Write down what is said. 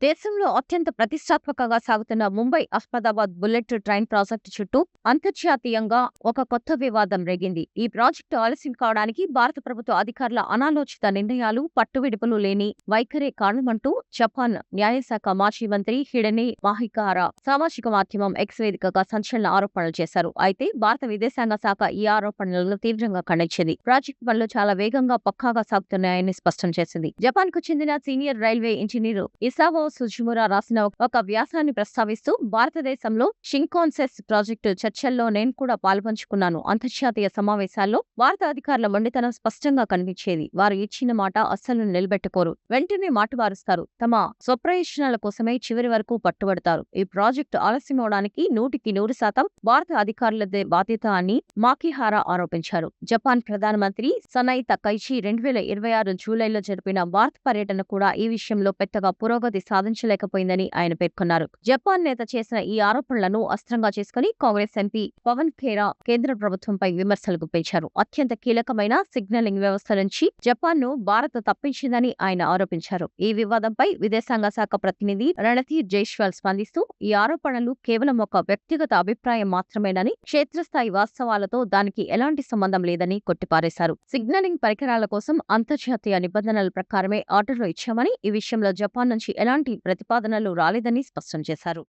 దేశంలో అత్యంత ప్రతిష్టాత్మకంగా సాగుతున్న Mumbai Ahmedabad bullet train project చుట్టూ అంతర్జాతీయంగా ఒక కొత్త వివాదం రేగింది. ఈ ప్రాజెక్టు ఆలస్యం కావడానికి భారత ప్రభుత్వ అధికారుల అనాలోచిత నిర్ణయాలు, పట్టువిడుపులు లేని వైఖరే కారణమంటూ జపాన్ న్యాయశాఖ మాజీ మంత్రి హిడెని మాహికారా సామాజిక మాధ్యమం ఎక్స్ వేదికగా సంచలన ఆరోపణలు చేశారు. అయితే భారత విదేశాంగ శాఖ ఈ ఆరోపణలను తీవ్రంగా ఖండించింది. ప్రాజెక్టు పనులు చాలా వేగంగా పక్కాగా సాగుతున్నాయని స్పష్టం చేసింది. జపాన్ కు చెందిన సీనియర్ రైల్వే ఇంజనీరు ఇసావో సుజుమురా రాసిన ఒక వ్యాసాన్ని ప్రస్తావిస్తూ, భారతదేశంలో షింకాన్సెన్ ప్రాజెక్టు చర్చల్లో నేను కూడా పాల్పంచుకున్నాను. అంతర్జాతీయ సమావేశాల్లో భారత అధికారుల మొండితనం స్పష్టంగా కనిపించేది. వారు ఇచ్చిన మాట అస్సలు నిలబెట్టుకోరు. వెంటనే మాటుమారుస్తారు. తమ స్వప్రయోజనాల కోసమే చివరి వరకు పట్టుబడతారు. ఈ ప్రాజెక్టు ఆలస్యమవడానికి 100% భారత అధికారులదే బాధ్యత అని మాకిహారా ఆరోపించారు. జపాన్ ప్రధానమంత్రి సనై తకైచి 2026 జూలైలో జరిపిన భారత పర్యటన కూడా ఈ విషయంలో పెద్దగా పురోగతి సాధించలేకపోయిందని ఆయన పేర్కొన్నారు. జపాన్ నేత చేసిన ఈ ఆరోపణలను అస్త్రంగా చేసుకుని కాంగ్రెస్ ఎంపీ పవన్ ఖేరా కేంద్ర ప్రభుత్వంపై విమర్శలు గుప్పించారు. అత్యంత కీలకమైన సిగ్నలింగ్ వ్యవస్థ నుంచి జపాన్ను భారత్ తప్పించిందని ఆయన ఆరోపించారు. ఈ వివాదంపై విదేశాంగ శాఖ ప్రతినిధి రణధీర్ జైస్వాల్ స్పందిస్తూ, ఈ ఆరోపణలు కేవలం ఒక వ్యక్తిగత అభిప్రాయం మాత్రమేనని, క్షేత్రస్థాయి వాస్తవాలతో దానికి ఎలాంటి సంబంధం లేదని కొట్టిపారేశారు. సిగ్నలింగ్ పరికరాల కోసం అంతర్జాతీయ నిబంధనల ప్రకారమే ఆర్డర్లు ఇచ్చామని, ఈ విషయంలో జపాన్ నుంచి ఎలాంటి ప్రతిపాదనలు రాలేదని స్పష్టం చేశారు.